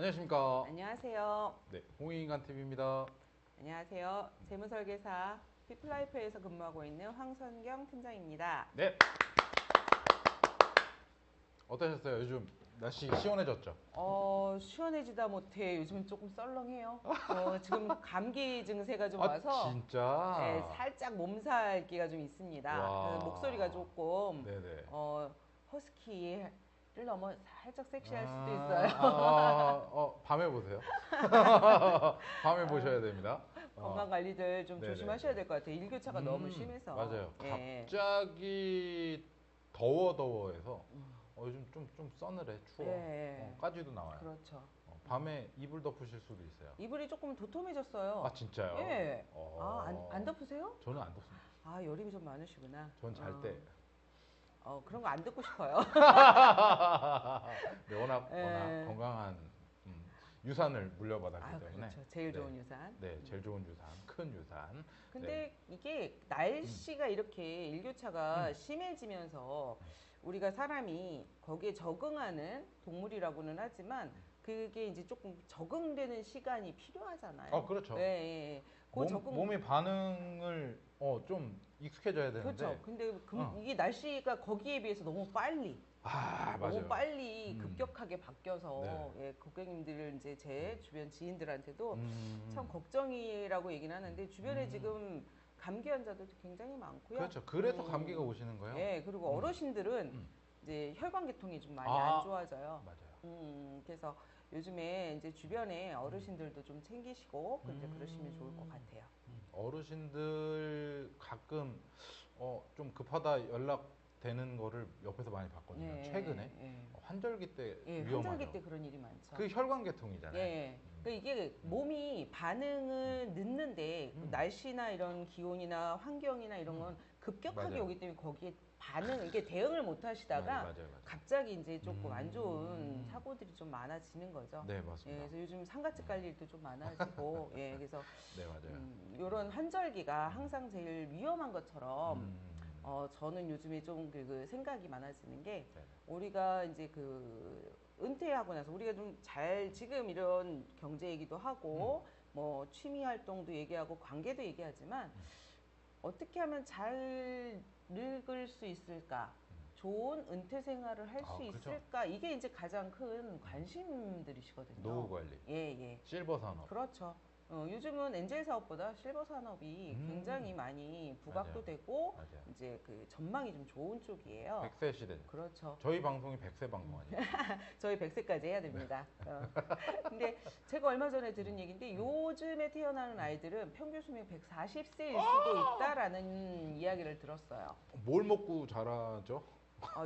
안녕하십니까. 안녕하세요. 네, 홍익인간 TV입니다. 안녕하세요. 재무설계사 피플라이프에서 근무하고 있는 황선경 팀장입니다. 네. 어떠셨어요? 요즘 날씨 시원해졌죠? 시원해지다 못해 요즘은 조금 썰렁해요. 지금 감기 증세가 좀 아, 와서 네, 진짜? 살짝 몸살기가 좀 있습니다. 그래서 목소리가 와. 조금 네네. 허스키를 넘어 살짝 섹시할 수도 있어요. 밤에 보세요. 밤에 보셔야 됩니다. 건강 관리들 좀 네네. 조심하셔야 될 것 같아요. 일교차가 너무 심해서. 맞아요. 예. 갑자기 더워해서 요즘 좀 서늘해, 추워. 예. 까지도 나와요. 그렇죠. 밤에 이불 덮으실 수도 있어요. 이불이 조금 도톰해졌어요. 아, 진짜요? 예. 안 덮으세요? 저는 안 덮습니다. 여림이 좀 많으시구나. 전 잘 때. 그런 거 안 듣고 싶어요. 네, 워낙 예. 건강한 유산을 물려받았기 때문에. 그렇죠. 제일 네. 좋은 유산. 네, 제일 좋은 유산, 큰 유산. 근데 이게 날씨가 이렇게 일교차가 심해지면서 우리가 사람이 거기에 적응하는 동물이라고는 하지만 그게 이제 조금 적응되는 시간이 필요하잖아요. 그렇죠. 네, 예, 예. 그 몸의 반응을 좀 익숙해져야 되는데. 그렇죠. 근데 어. 이게 날씨가 거기에 비해서 너무 빨리 맞아요. 너무 빨리 급격하게 바뀌어서 네. 예, 고객님들 이제 제 주변 지인들한테도 참 음. 걱정이라고 얘기는 하는데 주변에 지금 감기 환자들도 굉장히 많고요. 그렇죠. 그래서 감기가 오시는 거예요. 예, 그리고 어르신들은 이제 혈관계통이 좀 많이 아. 안 좋아져요. 맞아요. 그래서 요즘에 이제 주변에 어르신들도 좀 챙기시고 그러시면 좋을 것 같아요. 어르신들 가끔 좀 급하다 연락되는 거를 옆에서 많이 봤거든요. 예, 최근에 예. 환절기 때 예, 위험하죠. 환절기 때 그런 일이 많죠. 그 혈관계통이잖아요. 예. 그러니까 이게 몸이 반응을 늦는데 날씨나 이런 기온이나 환경이나 이런 건 급격하게 맞아요. 오기 때문에 거기에 이게 대응을 못 하시다가 맞아요. 갑자기 이제 조금 안 좋은 사고들이 좀 많아지는 거죠. 네, 예, 맞습니다. 그래서 요즘 상가집 갈 일도 좀 많아지고, 예, 그래서 네, 맞아요. 이런 환절기가 항상 제일 위험한 것처럼, 음. 저는 요즘에 좀 그 생각이 많아지는 게 네. 우리가 이제 그 은퇴하고 나서 우리가 좀 잘 지금 이런 경제 얘기도 하고 뭐 취미 활동도 얘기하고 관계도 얘기하지만 어떻게 하면 잘 늙을 수 있을까? 좋은 은퇴 생활을 할 수 그렇죠. 있을까? 이게 이제 가장 큰 관심들이시거든요. 노후 관리. 예, 예. 실버 산업. 그렇죠. 요즘은 엔젤 사업보다 실버 산업이 굉장히 많이 부각도 맞아요. 되고 맞아요. 이제 그 전망이 좀 좋은 쪽이에요. 100세 시대. 그렇죠. 저희 방송이 100세 방송 아니에요? 저희 100세까지 해야 됩니다. 근데 제가 얼마 전에 들은 얘기인데 요즘에 태어나는 아이들은 평균 수명 140세일 수도 있다라는 이야기를 들었어요. 뭘 먹고 자라죠?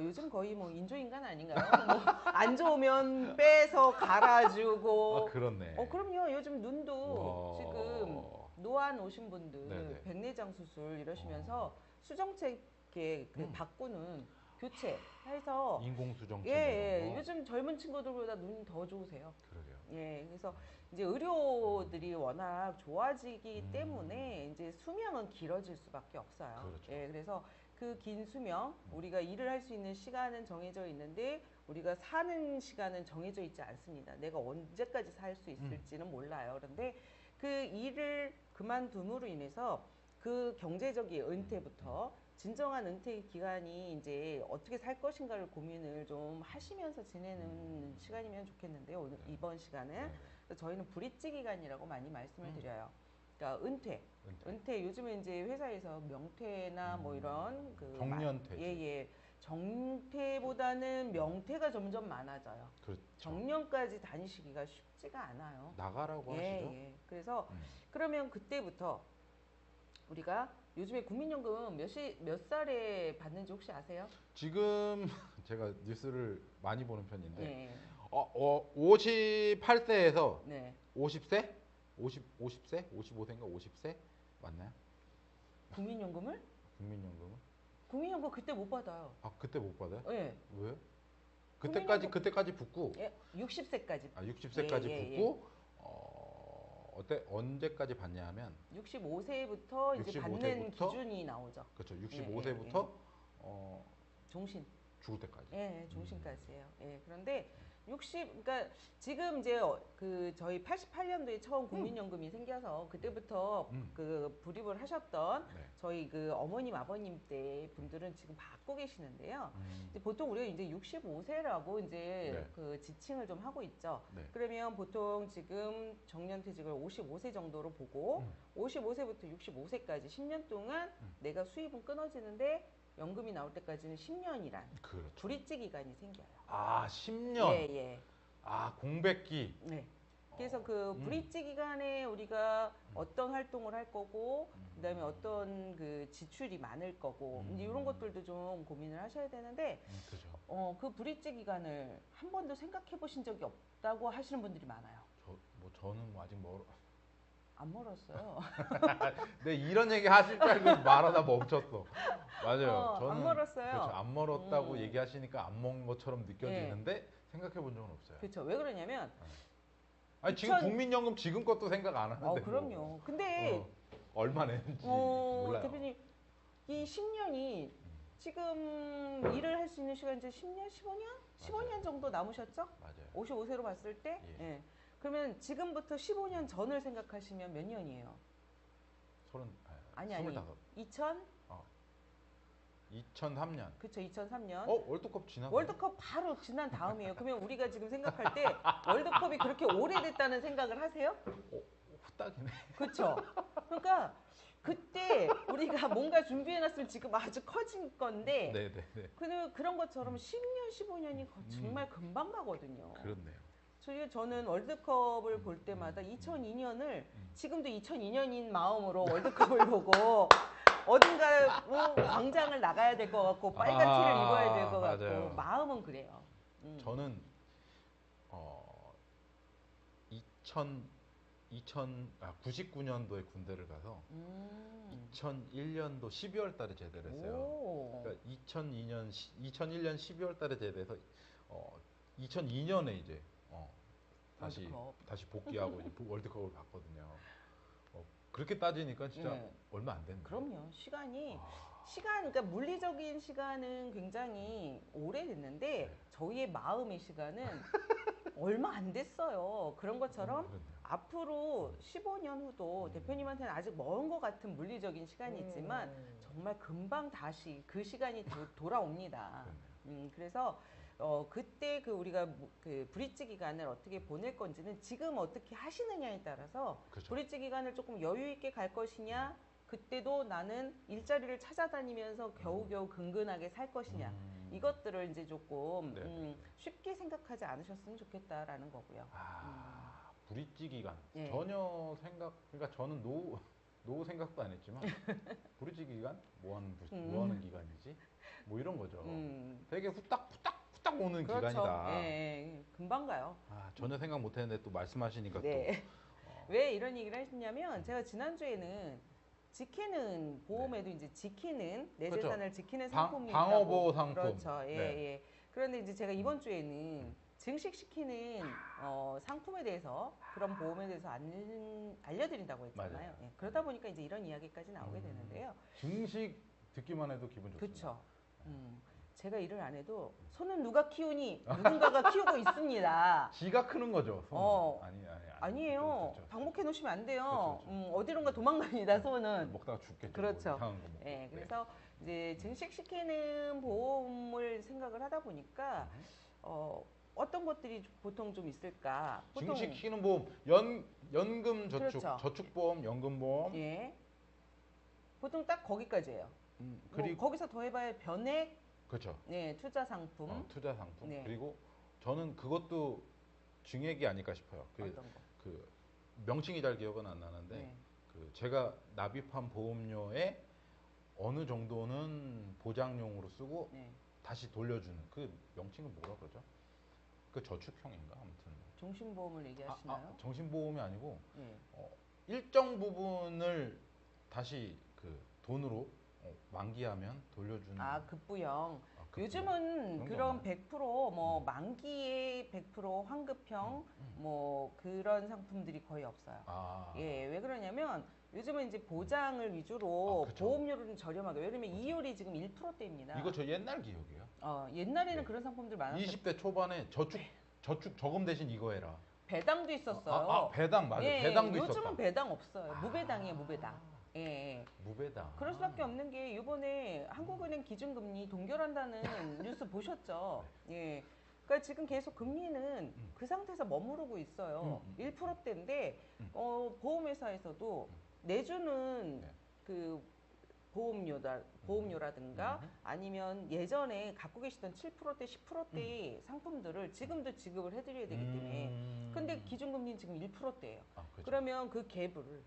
요즘 거의 뭐 인조인간 아닌가요? 뭐 안 좋으면 빼서 갈아주고. 그렇네. 그럼요. 요즘 눈도 와. 지금 노안 오신 분들 네네. 백내장 수술 이러시면서 수정체계 바꾸는 교체해서 인공수정체 예, 뭐 예. 이런 거. 요즘 젊은 친구들보다 눈이 더 좋으세요. 그러게요. 예, 그래서 이제 의료들이 워낙 좋아지기 때문에 이제 수명은 길어질 수밖에 없어요. 그렇죠. 예, 그래서 그 긴 수명, 우리가 일을 할 수 있는 시간은 정해져 있는데 우리가 사는 시간은 정해져 있지 않습니다. 내가 언제까지 살 수 있을지는 몰라요. 그런데 그 일을 그만둠으로 인해서 그 경제적인 은퇴부터 진정한 은퇴 기간이 이제 어떻게 살 것인가를 고민을 좀 하시면서 지내는 시간이면 좋겠는데요. 오늘 이번 시간은 그래서 저희는 브릿지 기간이라고 많이 말씀을 드려요. 그러니까 은퇴 요즘에 이제 회사에서 명퇴나 뭐 이런 그 정년퇴직. 예예 정퇴보다는 명퇴가 점점 많아져요. 그렇죠. 정년까지 다니시기가 쉽지가 않아요. 나가라고 하시죠? 예. 그래서 그러면 그때부터 우리가 요즘에 국민연금 몇 살에 받는지 혹시 아세요? 지금 제가 뉴스를 많이 보는 편인데 예. 58세에서 네. 50세? 50세? 55세인가 50세? 맞나요? 국민연금을? 국민연금은? 국민연금 그때 못 받아요. 그때 못 받아요? 예. 왜요? 국민연금 그때까지 붙고 예, 60세까지. 60세까지 예. 붙고 언제까지 받냐 하면 65세부터 이제 받는 65세부터 기준이 나오죠. 그렇죠. 예. 65세부터 종신. 죽을 때까지. 예, 종신까지예요. 예. 그런데 그러니까 지금 이제 그 저희 88년도에 처음 국민연금이 생겨서 그때부터 그 불입을 하셨던 네. 저희 그 어머님 아버님 때 분들은 지금 받고 계시는데요. 이제 보통 우리가 이제 65세라고 이제 네. 그 지칭을 좀 하고 있죠. 네. 그러면 보통 지금 정년퇴직을 55세 정도로 보고 55세부터 65세까지 10년 동안 내가 수입은 끊어지는데 연금이 나올 때까지는 10년이란 그렇죠. 불입직 기간이 생겨요. 아, 10년. 예, 예. 아, 공백기. 네. 그래서 그 불입직 기간에 우리가 어떤 활동을 할 거고, 그다음에 어떤 그 지출이 많을 거고, 이제 이런 것들도 좀 고민을 하셔야 되는데, 그죠. 그 불입직 기간을 한 번도 생각해 보신 적이 없다고 하시는 분들이 많아요. 저는 아직 안 멀었어요. 네, 이런 얘기 하실 줄 알고 말하다 멈췄어. 맞아요. 저는 안 멀었어요. 그렇죠. 안 멀었다고 얘기하시니까 안 먹은 것처럼 느껴지는데 생각해 본 적은 없어요. 그렇죠. 왜 그러냐면 아니, 지금 국민연금 지금 것도 생각 안 하는데. 그럼요. 근데 얼마 냈는지 몰라요. 대표님 이 10년이 지금 일을 할 수 있는 시간 이제 10년, 15년? 15년 정도 남으셨죠? 맞아요. 55세로 봤을 때? 예. 예. 그러면 지금부터 15년 전을 생각하시면 몇 년이에요? 아니. 2000? 2003년. 그쵸, 2003년. 월드컵 지나고. 월드컵 바로 지난 다음이에요. 그러면 우리가 지금 생각할 때 월드컵이 그렇게 오래됐다는 생각을 하세요? 후딱이네. 그렇죠. 그러니까 그때 우리가 뭔가 준비해놨으면 지금 아주 커진 건데 네네네. 그런 것처럼 10년, 15년이 정말 금방 가거든요. 그렇네요. 저는 월드컵을 볼 때마다 2002년을 지금도 2002년인 마음으로 월드컵을 보고 어딘가 광장을 나가야 될 것 같고 빨간 티를 입어야 될 것 같고 맞아요. 마음은 그래요. 저는 99년도에 군대를 가서 2001년도 12월 달에 제대를 했어요. 그러니까 2001년 12월 달에 제대해서 2002년에 이제 다시 복귀하고 이제 월드컵을 봤거든요. 그렇게 따지니까 진짜 얼마 안 됐네요. 그럼요. 그러니까 물리적인 시간은 굉장히 오래됐는데 저희의 마음의 시간은 얼마 안 됐어요. 그런 것처럼 앞으로 15년 후도 대표님한테는 아직 먼 것 같은 물리적인 시간이 있지만 정말 금방 다시 그 시간이 돌아옵니다. 그래서 그때 우리가 그 브릿지 기간을 어떻게 보낼 건지는 지금 어떻게 하시느냐에 따라서 그렇죠. 브릿지 기간을 조금 여유 있게 갈 것이냐, 그때도 나는 일자리를 찾아다니면서 겨우겨우 근근하게 살 것이냐, 이것들을 이제 조금 쉽게 생각하지 않으셨으면 좋겠다라는 거고요. 브릿지 기간 예. 전혀 그러니까 저는 노후 생각도 안 했지만 브릿지 기간 뭐 하는 기간이지? 뭐 이런 거죠. 되게 후딱 오는 그렇죠. 기간이다. 예, 금방 가요. 전혀 생각 못 했는데 또 말씀하시니까 네. 왜 이런 얘기를 하시냐면 제가 지난주에는 지키는 보험에도 이제 지키는 내 그렇죠. 재산을 지키는 상품이 방어보호 있다고. 상품. 그렇죠. 예. 그런데 이제 제가 이번 주에는 증식시키는 상품에 대해서 그런 보험에 대해서 알려드린다고 했잖아요. 맞아요. 예, 그러다 보니까 이제 이런 이야기까지 나오게 되는데요. 증식 듣기만 해도 기분 좋습니다. 그렇죠. 제가 일을 안 해도 손은 누가 키우니 누군가가 키우고 있습니다. 지가 크는 거죠. 손은. 아니에요. 그렇죠. 방목해 놓으시면 안 돼요. 그렇죠. 어디론가 도망갑니다. 손은. 먹다가 죽겠죠. 그렇죠. 뭐 이상한 거 먹고. 네, 그래서 이제 증식시키는 보험을 생각을 하다 보니까 어떤 것들이 보통 좀 있을까? 증식시키는 보험, 연금 저축, 그렇죠. 저축보험, 연금보험. 예. 보통 딱 거기까지예요. 그리고 거기서 더 해봐야 변액, 그렇죠. 네, 투자 상품. 투자 상품. 네. 그리고 저는 그것도 증액이 아닐까 싶어요. 어떤 거? 그 명칭이 잘 기억은 안 나는데 네. 제가 납입한 보험료의 어느 정도는 보장용으로 쓰고 네. 다시 돌려주는 그 명칭은 뭐라 그러죠? 그 저축형인가 아무튼. 종신보험을 얘기하시나요? 정신보험이 아니고 네. 일정 부분을 다시 그 돈으로 만기하면 돌려주는. 급부형. 급부형. 요즘은 그런 100% 만기의 100% 환급형 그런 상품들이 거의 없어요. 예, 왜 그러냐면 요즘은 이제 보장을 위주로 그쵸. 보험료를 저렴하게. 왜냐면 이율이 지금 1%대입니다. 이거 저 옛날 기억이에요. 옛날에는 네. 그런 상품들 많았어요. 20대 초반에 저축 저금 대신 이거 해라. 배당도 있었어요. 배당 맞아. 예, 배당도 요즘은 있었다. 배당 없어요. 무배당이에요, 무배당. 예, 예. 무배당. 그럴 수밖에 없는 게 이번에 한국은행 기준금리 동결한다는 뉴스 보셨죠? 예. 그러니까 지금 계속 금리는 그 상태에서 머무르고 있어요. 1%대인데 보험회사에서도 내주는 네. 그 보험료라든가 아니면 예전에 갖고 계시던 7%대, 10%대의 상품들을 지금도 지급을 해드려야 되기 때문에 근데 기준금리는 지금 1%대예요. 그렇죠. 그러면 그 갭을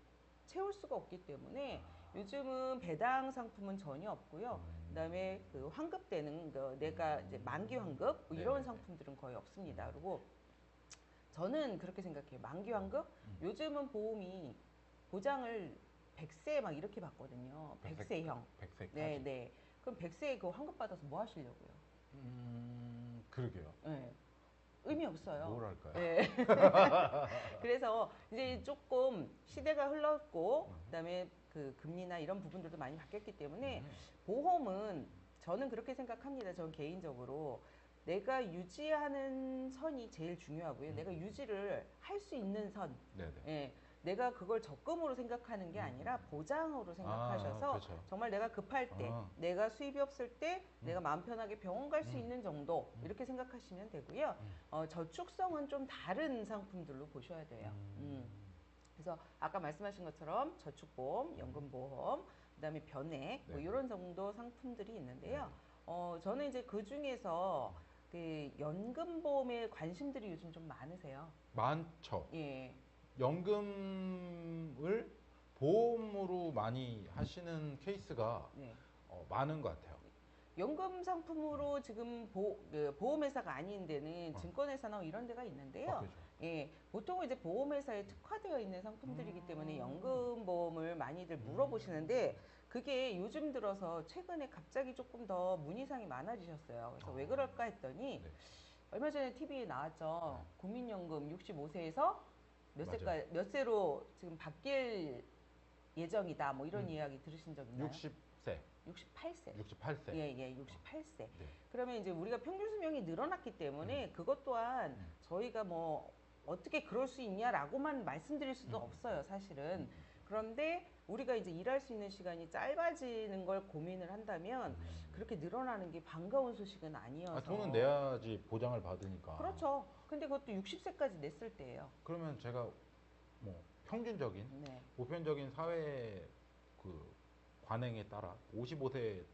채울 수가 없기 때문에 요즘은 배당 상품은 전혀 없고요. 그다음에 그 환급되는 내가 이제 만기 환급 뭐 이런 네네네. 상품들은 거의 없습니다. 그리고 저는 그렇게 생각해요. 만기 환급 요즘은 보험이 보장을 100세 막 이렇게 받거든요. 100세형. 100세까지. 네, 네. 그럼 100세에 그 환급 받아서 뭐 하시려고요? 그러게요. 네. 의미 없어요. 뭘 할까요? 네. 그래서 이제 조금 시대가 흘렀고 그다음에 그 금리나 이런 부분들도 많이 바뀌었기 때문에 보험은 저는 그렇게 생각합니다. 저는 개인적으로 내가 유지하는 선이 제일 중요하고요. 내가 유지를 할 수 있는 선. 네네. 예. 내가 그걸 적금으로 생각하는 게 아니라 보장으로 생각하셔서 그렇죠. 정말 내가 급할 때, 내가 수입이 없을 때 내가 마음 편하게 병원 갈 수 있는 정도 이렇게 생각하시면 되고요. 저축성은 좀 다른 상품들로 보셔야 돼요. 그래서 아까 말씀하신 것처럼 저축보험, 연금보험, 그다음에 변액 뭐 네. 이런 정도 상품들이 있는데요. 저는 이제 그 중에서 그 연금보험에 관심들이 요즘 좀 많으세요. 많죠. 예. 연금을 보험으로 많이 하시는 케이스가 네. 많은 것 같아요. 연금 상품으로 지금 그 보험회사가 아닌 데는 증권회사나 이런 데가 있는데요. 그렇죠. 예, 보통은 이제 보험회사에 특화되어 있는 상품들이기 때문에 연금보험을 많이들 물어보시는데 그게 요즘 들어서 최근에 갑자기 조금 더 문의사항이 많아지셨어요. 그래서 왜 그럴까 했더니 네. 얼마 전에 TV에 나왔죠. 국민연금 65세에서 맞아요. 몇 세로 지금 바뀔 예정이다. 뭐 이런 이야기 들으신 적 있나요? 60세. 68세. 68세. 예, 예, 68세. 네. 그러면 이제 우리가 평균 수명이 늘어났기 때문에 그것 또한 저희가 뭐 어떻게 그럴 수 있냐라고만 말씀드릴 수도 없어요, 사실은. 그런데 우리가 이제 일할 수 있는 시간이 짧아지는 걸 고민을 한다면 그렇게 늘어나는 게 반가운 소식은 아니어서. 돈은 내야지 보장을 받으니까. 그렇죠. 근데 그것도 60세까지 냈을 때예요. 그러면 제가 뭐 평균적인 네. 보편적인 사회 그 관행에 따라 55세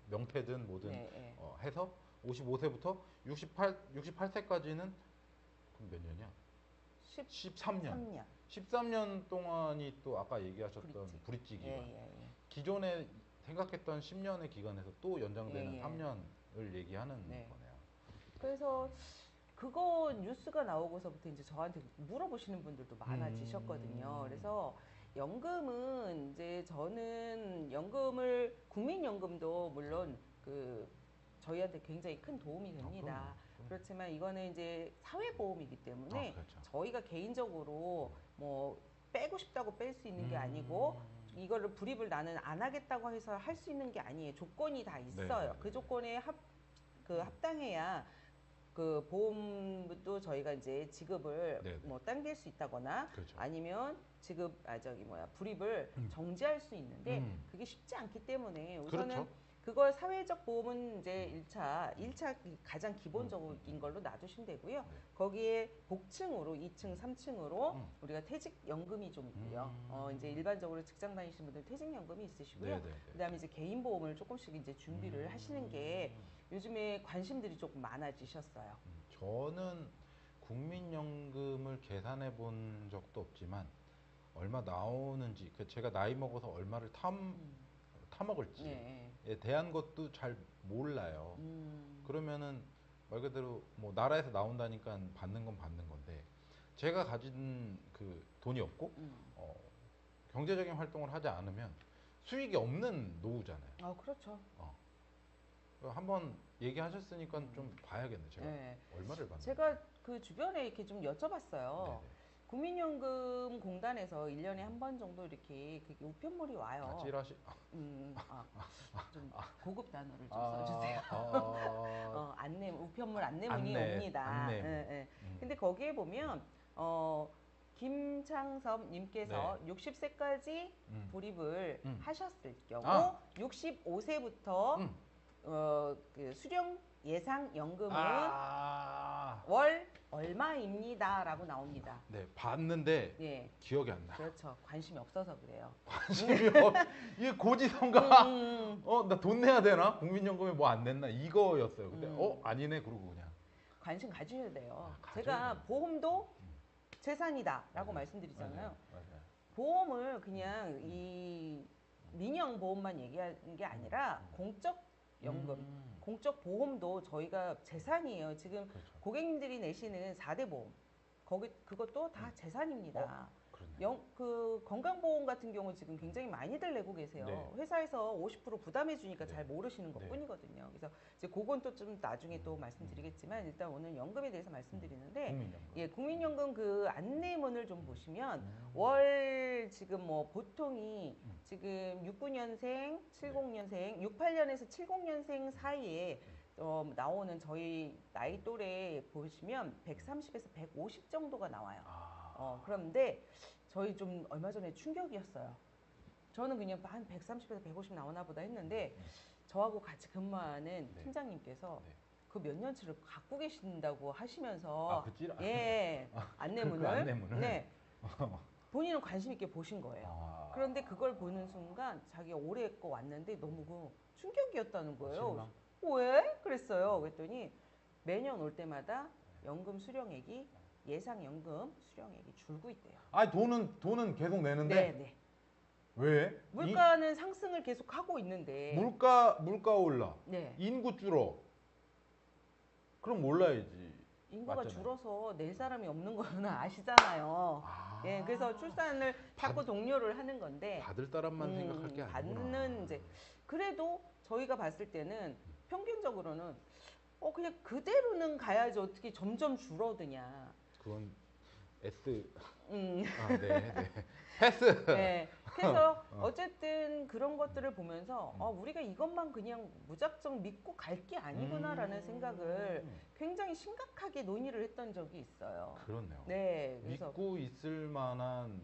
명태든 뭐든 네, 네. 해서 55세부터 68세까지는 몇 년이야? 13년. 13년 동안이 또 아까 얘기하셨던 브릿지 기간. 예, 예, 예. 기존에 생각했던 10년의 기간에서 또 연장되는 예, 예. 3년을 얘기하는 네. 거네요. 그래서 그거 뉴스가 나오고서부터 이제 저한테 물어보시는 분들도 많아지셨거든요. 그래서 연금은 이제 저는 연금을 국민연금도 물론 그 저희한테 굉장히 큰 도움이 됩니다. 그렇지만 이거는 이제 사회보험이기 때문에 그렇죠. 저희가 개인적으로 뭐 빼고 싶다고 뺄 수 있는 게 아니고 이거를 불입을 나는 안 하겠다고 해서 할 수 있는 게 아니에요. 조건이 다 있어요. 네. 그 조건에 합당해야 그 보험도 저희가 이제 지급을 네네. 뭐 당길 수 있다거나 그렇죠. 아니면 불입을 정지할 수 있는데 그게 쉽지 않기 때문에 우선은 그렇죠. 그걸 사회적 보험은 이제 1차 가장 기본적인 걸로 놔두시면 되고요. 네. 거기에 복층으로 2층, 3층으로 우리가 퇴직연금이 좀 있고요. 이제 일반적으로 직장 다니시는 분들 퇴직연금이 있으시고요. 네네. 그다음에 이제 개인 보험을 조금씩 이제 준비를 하시는 게 요즘에 관심들이 조금 많아지셨어요. 저는 국민연금을 계산해 본 적도 없지만 얼마 나오는지 제가 나이 먹어서 얼마를 타먹을지에 네. 대한 것도 잘 몰라요. 그러면은 말 그대로 뭐 나라에서 나온다니까 받는 건 받는 건데 제가 가진 그 돈이 없고 경제적인 활동을 하지 않으면 수익이 없는 노후잖아요. 그렇죠. 한번 얘기하셨으니까 좀 봐야겠네. 제가 네. 얼마를 받는 제가 그 주변에 이렇게 좀 여쭤봤어요. 네네. 국민연금 공단에서 1년에 한 번 정도 이렇게 그게 우편물이 와요. 찌라시 좀 고급 단어를 좀 써주세요. 우편물 안내문이 옵니다. 안내문. 예, 예. 근데 거기에 보면 김창섭님께서 60세까지 돌입을 하셨을 경우 65세부터 그 수령 예상 연금은 월 얼마입니다라고 나옵니다. 네, 봤는데 예. 기억이 안 나. 그렇죠. 관심이 없어서 그래요. 관심이 이게 고지서인가? 나 돈 내야 되나? 국민연금에 뭐 안 냈나? 이거였어요. 근데 아니네 그러고 그냥. 관심 가지셔야 돼요. 가져야 제가 돼요. 보험도 재산이다라고 말씀드리잖아요. 맞아요. 보험을 그냥 이 민영 보험만 얘기하는 게 아니라 공적 연금, 공적 보험도 저희가 재산이에요. 지금 그렇죠. 고객님들이 내시는 4대 보험, 그것도 다 재산입니다. 그렇네. 그 건강보험 같은 경우 지금 굉장히 많이들 내고 계세요. 네. 회사에서 50% 부담해 주니까 네. 잘 모르시는 것 네. 뿐이거든요. 그래서 이제 그건 또 좀 나중에 또 말씀드리겠지만 일단 오늘 연금에 대해서 말씀드리는데 국민연금. 예, 국민연금 그 안내문을 좀 보시면 월 지금 뭐 보통이 지금 69년생, 70년생, 68년에서 70년생 사이에 나오는 저희 나이 또래 보시면 130에서 150 정도가 나와요. 그런데 저희 좀 얼마 전에 충격이었어요. 저는 그냥 한 130에서 150 나오나 보다 했는데 저하고 같이 근무하는 팀장님께서 그 몇 년치를 갖고 계신다고 하시면서 예, 안내문을 그 안내문을? 네. 본인은 관심 있게 보신 거예요. 그런데 그걸 보는 순간 자기가 올해 거 왔는데 너무 그 충격이었다는 거예요. 왜? 그랬어요. 그랬더니 매년 올 때마다 연금 수령액이 예상 연금 수령액이 줄고 있대요. 돈은 계속 내는데 네, 네. 왜? 물가는 상승을 계속 하고 있는데 물가 올라. 네. 인구 줄어. 그럼 몰라야지. 인구가 맞잖아요. 줄어서 낼 사람이 없는 거는 아시잖아요. 예, 그래서 출산을 자꾸 독려를 하는 건데 받을 사람만 생각할 게 아니구나. 받는 이제 그래도 저희가 봤을 때는 평균적으로는 그냥 그대로는 가야지 어떻게 점점 줄어드냐. 그건 S. 네. 패스. 네. 그래서 어쨌든 그런 것들을 보면서 우리가 이것만 그냥 무작정 믿고 갈 게 아니구나라는 생각을 굉장히 심각하게 논의를 했던 적이 있어요. 그렇네요. 네. 그래서 믿고 있을 만한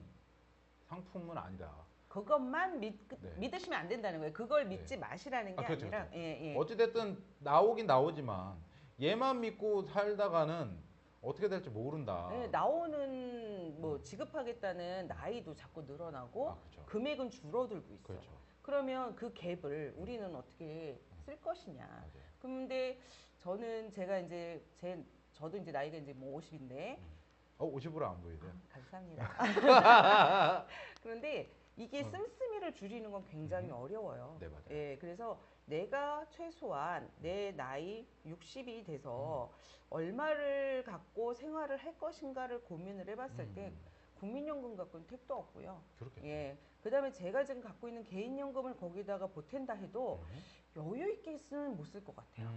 상품은 아니다. 그것만 믿으시면 안 된다는 거예요. 그걸 믿지 마시라는 게 그렇죠, 아니라 그렇죠. 예. 어찌됐든 나오긴 나오지만 얘만 믿고 살다가는 어떻게 될지 모른다. 네, 나오는 뭐 지급하겠다는 나이도 자꾸 늘어나고 그렇죠. 금액은 줄어들고 있어요. 그렇죠. 그러면 그 갭을 우리는 어떻게 쓸 것이냐. 맞아요. 그런데 제가 이제 저도 이제 나이가 이제 뭐 50인데 50으로 안 보이세요? 감사합니다. 그런데 이게 씀씀이를 줄이는 건 굉장히 어려워요. 네, 맞아요. 예, 그래서 내가 최소한 내 나이 60이 돼서 얼마를 갖고 생활을 할 것인가를 고민을 해봤을 때 국민연금 갖고는 택도 없고요. 그렇겠죠. 예, 그다음에 제가 지금 갖고 있는 개인연금을 거기다가 보탠다 해도 여유 있게는 못 쓸 것 같아요.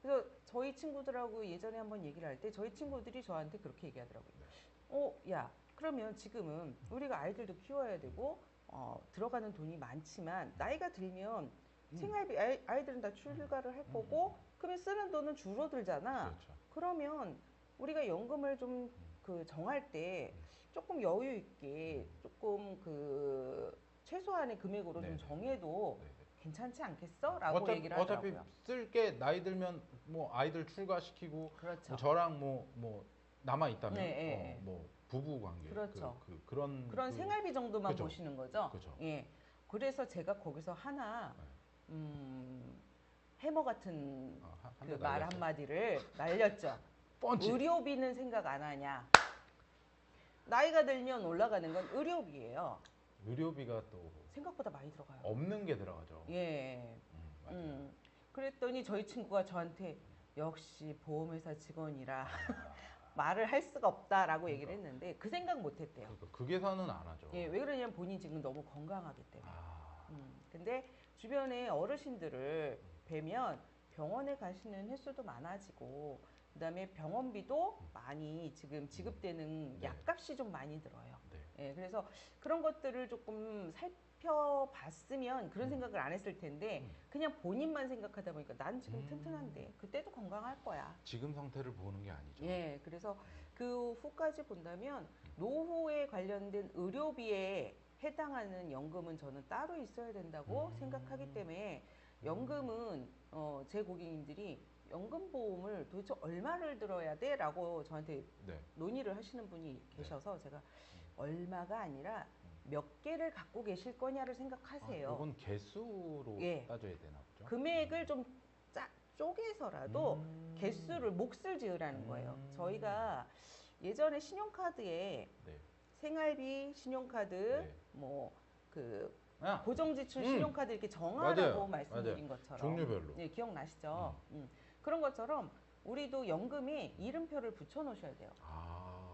그래서 저희 친구들하고 예전에 한번 얘기를 할 때 저희 친구들이 저한테 그렇게 얘기하더라고요. 야, 그러면 지금은 우리가 아이들도 키워야 되고 들어가는 돈이 많지만 나이가 들면 생활비 아이들은 다 출가를 할 거고 그러면 쓰는 돈은 줄어들잖아. 그렇죠. 그러면 우리가 연금을 좀 그 정할 때 조금 여유 있게 조금 그 최소한의 금액으로 좀 정해도 괜찮지 않겠어? 라고 얘기를 하더라고요. 어차피 쓸 게 나이 들면 뭐 아이들 출가시키고 그렇죠. 뭐 저랑 뭐 남아 있다면 네. 뭐 부부 관계 그렇죠. 그런 생활비 정도만 그죠. 보시는 거죠. 그죠. 예. 그래서 제가 거기서 하나 해머 같은 그 말 한마디를 날렸죠. 뻔치. 의료비는 생각 안 하냐. 나이가 들면 올라가는 건 의료비예요. 의료비가 또 생각보다 많이 들어가요. 없는 게 들어가죠. 예. 맞아요. 그랬더니 저희 친구가 저한테 역시 보험회사 직원이라 말을 할 수가 없다라고 얘기를 했는데 그 생각 못 했대요. 그 계산은 안 하죠. 예, 왜 그러냐면 본인이 지금 너무 건강하기 때문에. 근데 주변에 어르신들을 뵈면 병원에 가시는 횟수도 많아지고 그다음에 병원비도 많이 지금 지급되는 약값이 좀 많이 들어요. 예, 그래서 그런 것들을 조금 살펴봤으면 그런 생각을 안 했을 텐데 그냥 본인만 생각하다 보니까 난 지금 튼튼한데 그때도 건강할 거야. 지금 상태를 보는 게 아니죠. 예, 그래서 그 후까지 본다면 노후에 관련된 의료비에 해당하는 연금은 저는 따로 있어야 된다고 생각하기 때문에 연금은 제 고객님들이 연금보험을 도대체 얼마를 들어야 돼? 라고 저한테 네. 논의를 하시는 분이 계셔서 제가 얼마가 아니라 몇 개를 갖고 계실 거냐를 생각하세요. 이건 개수로 예. 따져야 되나 보죠. 금액을 좀 쪼개서라도 개수를 몫을 지으라는 거예요. 저희가 예전에 신용카드에 네. 생활비 신용카드 네. 뭐그 아, 고정지출 신용카드 이렇게 정하라고 맞아요. 말씀드린 것처럼 종류별로. 네, 기억나시죠? 그런 것처럼 우리도 연금에 이름표를 붙여 놓으셔야 돼요.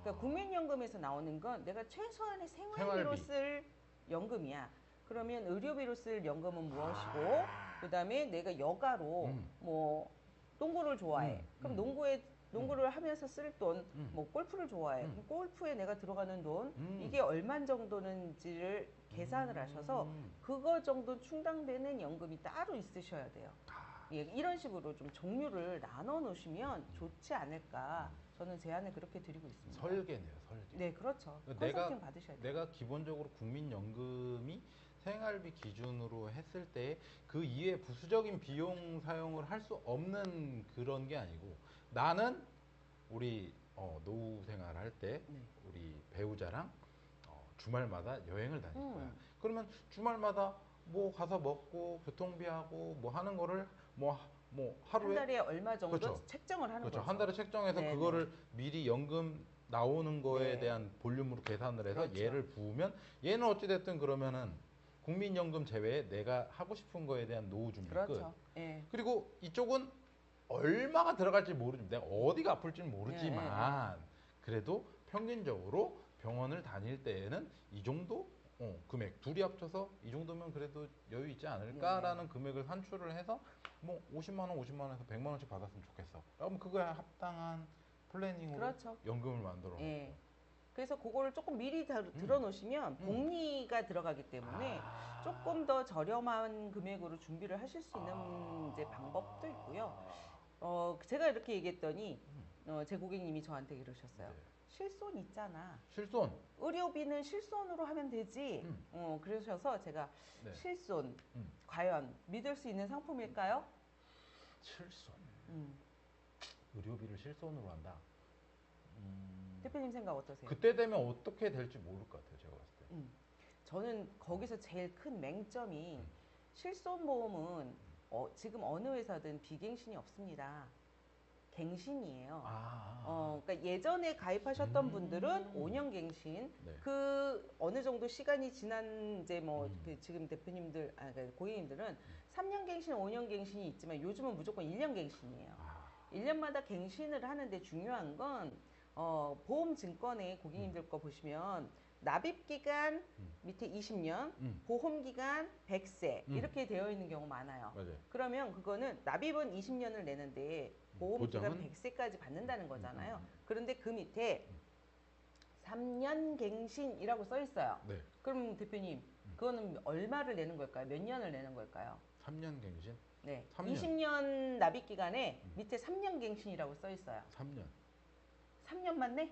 그러니까 국민연금에서 나오는 건 내가 최소한의 생활비로 쓸 연금이야. 그러면 의료비로 쓸 연금은 무엇이고 그다음에 내가 여가로 뭐 농구를 좋아해. 그럼 농구를 하면서 쓸 돈, 뭐 골프를 좋아해. 그럼 골프에 내가 들어가는 돈 이게 얼마 정도는지를 계산을 하셔서 그거 정도 충당되는 연금이 따로 있으셔야 돼요. 예, 이런 식으로 좀 종류를 나눠 놓으시면 좋지 않을까. 저는 제안을 그렇게 드리고 있습니다. 설계네요, 설계. 네, 그렇죠. 내가- 컨설팅 받으셔야 돼요. 내가 기본적으로 국민연금이 생활비 기준으로 했을 때 그 이외에 부수적인 비용 사용을 할 수 없는 그런 게 아니고 나는 우리 노후 생활할 때 네. 우리 배우자랑 주말마다 여행을 다닐 거야. 그러면 주말마다 뭐 가서 먹고 교통비하고 뭐 하는 거를 뭐 한 하루에 달에 얼마 정도 그렇죠. 책정을 하는 그렇죠. 거죠. 한 달에 책정해서 네네. 그거를 미리 연금 나오는 거에 네. 대한 볼륨으로 계산을 해서 그렇죠. 얘를 부으면 얘는 어찌됐든 그러면은 국민연금 제외에 내가 하고 싶은 거에 대한 노후 준비 끝. 그렇죠. 예. 그리고 이쪽은 얼마가 들어갈지 모르지만 내가 어디가 아플지는 모르지만 그래도 평균적으로 병원을 다닐 때에는 이 정도 금액 둘이 합쳐서 이 정도면 그래도 여유 있지 않을까라는 금액을 산출을 해서 뭐 50만 원, 50만 원에서 100만 원씩 받았으면 좋겠어. 그럼 그거에 합당한 플래닝으로 그렇죠. 연금을 만들어 놓고. 예. 그래서 그거를 조금 미리 들어 놓으시면 복리가 들어가기 때문에 조금 더 저렴한 금액으로 준비를 하실 수 있는 이제 방법도 있고요. 제가 이렇게 얘기했더니 제 고객님이 저한테 이러셨어요. 네. 실손 있잖아. 실손. 의료비는 실손으로 하면 되지. 그러셔서 제가 네. 실손 과연 믿을 수 있는 상품일까요? 실손. 음. 의료비를 실손으로 한다. 대표님 생각 어떠세요? 그때 되면 어떻게 될지 모를 것 같아요. 제가 봤을 때. 저는 거기서 제일 큰 맹점이 실손보험은 지금 어느 회사든 비갱신이 없습니다. 갱신이에요. 그러니까 예전에 가입하셨던 분들은 5년 갱신, 네. 그 어느 정도 시간이 지난 이제 그 지금 대표님들, 그러니까 고객님들은 3년 갱신, 5년 갱신이 있지만 요즘은 무조건 1년 갱신이에요. 1년마다 갱신을 하는데 중요한 건 보험증권에 고객님들 거 보시면 납입기간 밑에 20년, 보험기간 100세 이렇게 되어 있는 경우 많아요. 맞아요. 그러면 그거는 납입은 20년을 내는데 보험기간 보장은? 100세까지 받는다는 거잖아요. 그런데 그 밑에 3년 갱신이라고 써 있어요. 네. 그럼 대표님 그거는 얼마를 내는 걸까요? 몇 년을 내는 걸까요? 3년 갱신? 네. 3년. 20년 납입 기간에 밑에 3년 갱신이라고 써 있어요. 3년. 3년만 내?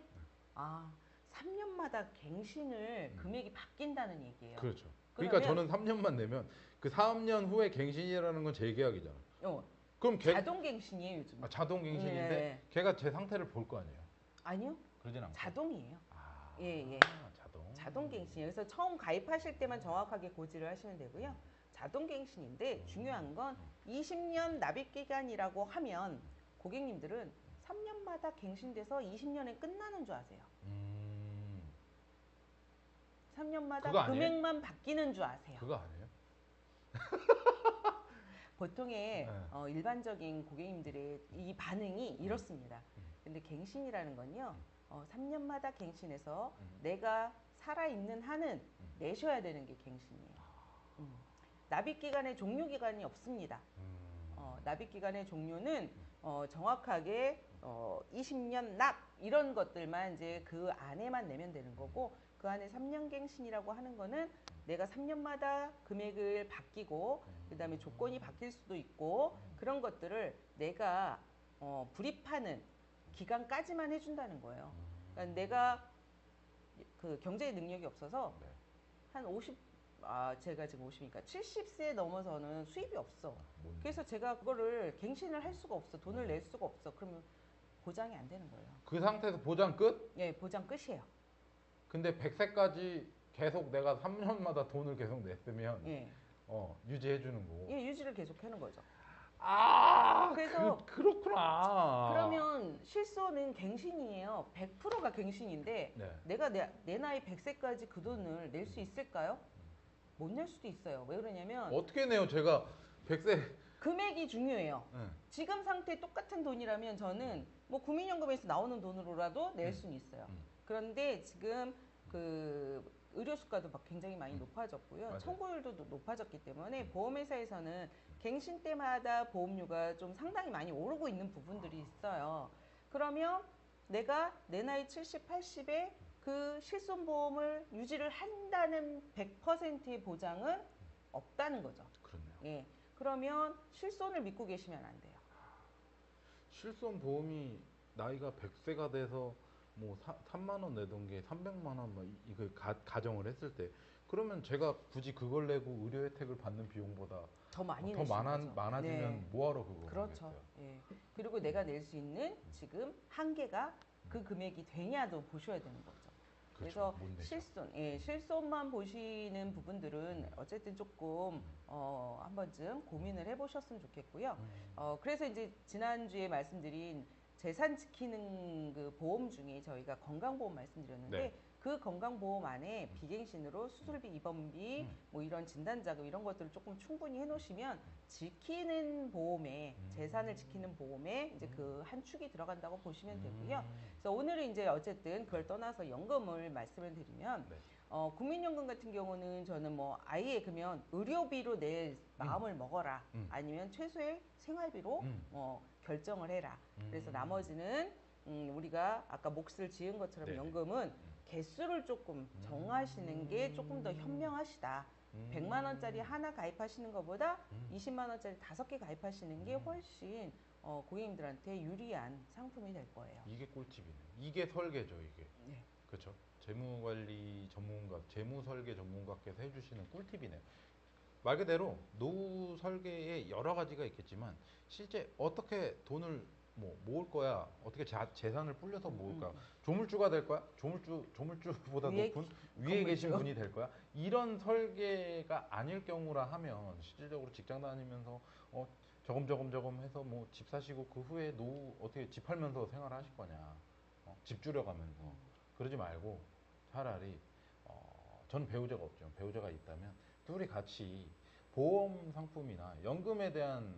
3년마다 갱신을 금액이 바뀐다는 얘기예요. 그렇죠. 그러니까 저는 3년만 내면 그 3년 후에 갱신이라는 건 재계약이잖아. 그럼 자동 갱신이에요, 요즘. 자동 갱신인데 네. 걔가 제 상태를 볼 거 아니에요. 아니요. 그러진 않고. 자동이에요. 예. 자동. 자동 갱신이에요. 그래서 처음 가입하실 때만 정확하게 고지를 하시면 되고요. 자동 갱신인데 중요한 건 20년 납입 기간이라고 하면 고객님들은 3년마다 갱신돼서 20년에 끝나는 줄 아세요. 3년마다 그거 아니에요? 금액만 바뀌는 줄 아세요. 그거 아니에요? 보통의 일반적인 고객님들의 이 반응이 이렇습니다. 근데 갱신이라는 건요, 3년마다 갱신해서 내가 살아있는 한은 내셔야 되는 게 갱신이에요. 납입 기간의 종료 기간이 없습니다. 납입 기간의 종료는 정확하게 20년 납 이런 것들만 이제 그 안에만 내면 되는 거고 그 안에 3년 갱신이라고 하는 거는 내가 3년마다 금액을 바뀌고 그다음에 조건이 바뀔 수도 있고 그런 것들을 내가 불입하는 기간까지만 해준다는 거예요. 그러니까 내가 그 경제 능력이 없어서 네. 한 50, 제가 지금 50이니까 70세 넘어서는 수입이 없어. 뭔- 그래서 제가 그거를 갱신을 할 수가 없어. 돈을 낼 수가 없어. 그러면 보장이 안 되는 거예요. 그 상태에서 보장 끝? 예, 보장 끝이에요. 근데 100세까지 계속 내가 3년마다 돈을 계속 냈으면 예, 유지해 주는 거고. 예, 유지를 계속 하는 거죠. 아, 그래서 그렇구나. 그러면 실손은 갱신이에요. 100%가 갱신인데 네. 내가 내 나이 100세까지 그 돈을 낼 수 있을까요? 못 낼 수도 있어요. 왜 그러냐면 어떻게 내요? 제가 100세. 금액이 중요해요. 네. 지금 상태 똑같은 돈이라면 저는 뭐 국민연금에서 나오는 돈으로라도 낼 수는 있어요. 그런데 지금 그 의료 수가도 막 굉장히 많이 높아졌고요. 맞아요. 청구율도 높아졌기 때문에 보험회사에서는 갱신 때마다 보험료가 좀 상당히 많이 오르고 있는 부분들이 있어요. 그러면 내가 내 나이 70, 80에 그 실손보험을 유지를 한다는 100%의 보장은 없다는 거죠. 그렇네요. 예. 그러면 실손을 믿고 계시면 안 돼요. 실손 보험이 나이가 100세가 돼서 뭐 3만 원 내던 게 300만 원 뭐 이거 가정을 했을 때 그러면 제가 굳이 그걸 내고 의료 혜택을 받는 비용보다 더 많이 더 내시는 거죠. 많아지면 네. 뭐하러 그거 그렇죠. 하겠어요. 예. 그리고 내가 낼 수 있는 지금 한계가 그 금액이 되냐도 보셔야 되는 거죠. 그래서 못 내죠. 실손, 예, 실손만 보시는 부분들은 어쨌든 조금 한 번쯤 고민을 해보셨으면 좋겠고요. 그래서 이제 지난주에 말씀드린 재산 지키는 그 보험 중에 저희가 건강보험 말씀드렸는데 네. 그 건강보험 안에 비갱신으로 수술비, 입원비, 뭐 이런 진단자금 이런 것들을 조금 충분히 해놓으시면 지키는 보험에 재산을 지키는 보험에 이제 그 한 축이 들어간다고 보시면 되고요. 그래서 오늘은 이제 어쨌든 그걸 떠나서 연금을 말씀을 드리면 네. 국민연금 같은 경우는 저는 뭐 아예 그러면 의료비로 낼 마음을 먹어라 아니면 최소의 생활비로 결정을 해라. 그래서 나머지는 우리가 아까 몫을 지은 것처럼 네네. 연금은 개수를 조금 정하시는 게 조금 더 현명하시다. 100만 원짜리 하나 가입하시는 것보다 20만 원짜리 5개 가입하시는 게 훨씬 고객님들한테 유리한 상품이 될 거예요. 이게 꿀팁이네. 이게 설계죠, 이게. 네. 그렇죠. 재무관리 전문가, 재무설계 전문가께서 해주시는 꿀팁이네요. 말 그대로 노후 설계에 여러 가지가 있겠지만 실제 어떻게 돈을 뭐 모을 거야, 어떻게 재산을 불려서 모을까, 조물주가 될 거야, 조물주보다 위에 높은 위에 계신 건물주. 분이 될 거야. 이런 설계가 아닐 경우라 하면 실질적으로 직장 다니면서 저금 해서 뭐 집 사시고 그 후에 노후 어떻게 집 팔면서 생활하실 거냐, 집 줄여가면서 그러지 말고 차라리 전 배우자가 없죠. 배우자가 있다면 둘이 같이 보험 상품이나 연금에 대한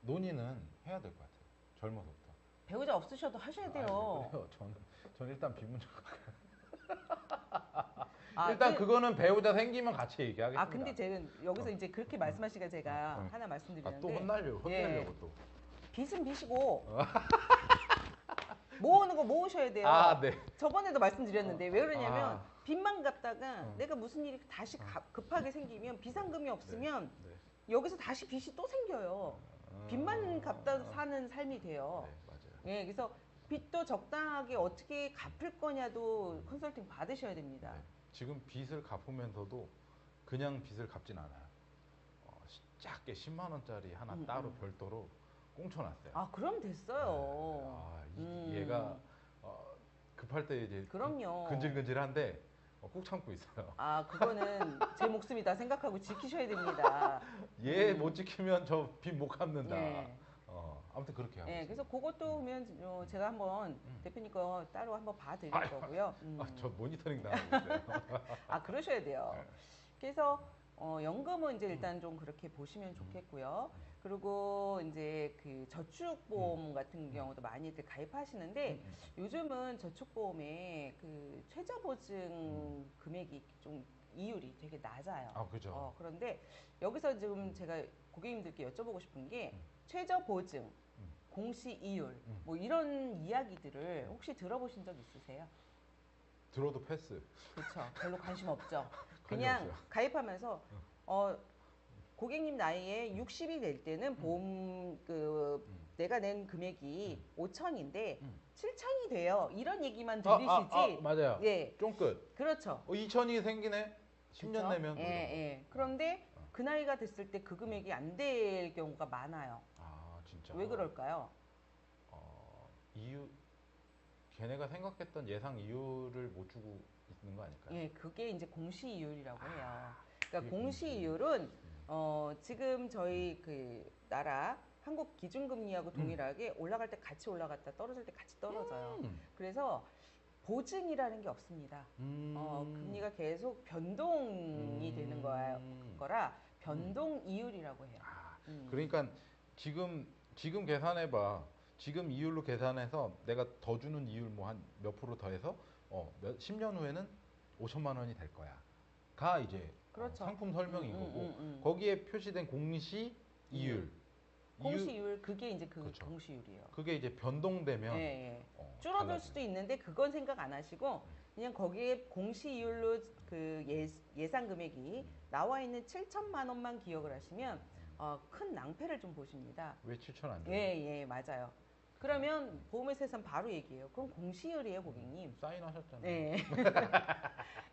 논의는 해야 될 것 같아요. 젊어서부터. 배우자 없으셔도 하셔야 돼요. 그래요. 저는 일단 비문제가. 아, 일단 그거는 배우자 생기면 같이 얘기하겠습니다. 근데 제가 여기서 이제 그렇게 말씀하시니까 제가 하나 말씀드리는데 또 혼내려고 또. 빚은 빚이고 모으는 거 모으셔야 돼요. 네. 저번에도 말씀드렸는데 왜 그러냐면 빚만 갚다가 내가 무슨 일이 다시 급하게 생기면 비상금이 없으면 네. 여기서 다시 빚이 또 생겨요. 빚만 갚다 사는 삶이 돼요. 네, 맞아요. 예, 그래서 빚도 적당하게 어떻게 갚을 거냐도 컨설팅 받으셔야 됩니다. 네. 지금 빚을 갚으면서도 그냥 빚을 갚진 않아요. 작게 10만 원짜리 하나 따로 별도로 꽁쳐놨어요. 그럼 됐어요. 얘가 급할 때 이제 그럼요. 근질근질한데 꾹 참고 있어요. 그거는 제 목숨이다 생각하고 지키셔야 됩니다. 얘 못 지키면 저 빚 못 갚는다. 예. 아무튼 그렇게 하고 예, 있어요. 그래서 그것도 보면 제가 한번 대표님 거 따로 한번 봐드릴 거고요. 저 모니터링 당하고 있어요. 그러셔야 돼요. 그래서 연금은 이제 일단 좀 그렇게 보시면 좋겠고요. 그리고 이제 그 저축보험 같은 경우도 많이들 가입하시는데 요즘은 저축보험에 그 최저보증 금액이 좀 이율이 되게 낮아요. 그죠. 그런데 여기서 지금 제가 고객님들께 여쭤보고 싶은 게 최저보증, 공시이율 뭐 이런 이야기들을 혹시 들어보신 적 있으세요? 들어도 패스. 그렇죠. 별로 관심 없죠. 그냥 없어요. 가입하면서 고객님 나이에 60이 될 때는 보험 내가 낸 금액이 5천인데 7천이 돼요. 이런 얘기만 들으시지. 맞아요. 예. 쫑끝. 그렇죠. 2천이 생기네. 10년 그쵸? 내면. 예, 뭐 이런 거. 예. 그런데 그 나이가 됐을 때 그 금액이 안 될 경우가 많아요. 아, 진짜. 왜 그럴까요? 이유, 걔네가 생각했던 예상 이율을 못 주고 있는 거 아닐까요? 예, 그게 이제 공시이율이라고 해요. 그게 그러니까 공시이율은 지금 저희 그 나라 한국 기준금리하고 동일하게 올라갈 때 같이 올라갔다 떨어질 때 같이 떨어져요. 그래서 보증이라는 게 없습니다. 금리가 계속 변동이 되는 거라 변동 이율이라고 해요. 그러니까 지금 계산해봐. 지금 이율로 계산해서 내가 더 주는 이율 뭐 한 몇 프로 더해서 10년 후에는 5천만 원이 될 거야. 가 이제 그렇죠. 상품 설명인 거고 거기에 표시된 공시 이율. 공시이율 그게 이제 그렇죠. 공시이율이에요. 그게 이제 변동되면 예, 예. 줄어들 달라지는. 수도 있는데 그건 생각 안 하시고 그냥 거기에 공시이율로 그 예상 금액이 나와 있는 7천만 원만 기억을 하시면 큰 낭패를 좀 보십니다. 왜 7천 안 줘요? 예, 맞아요. 그러면 보험회사에서는 바로 얘기해요. 그럼 공시이율이에요, 고객님. 사인하셨잖아요. 네.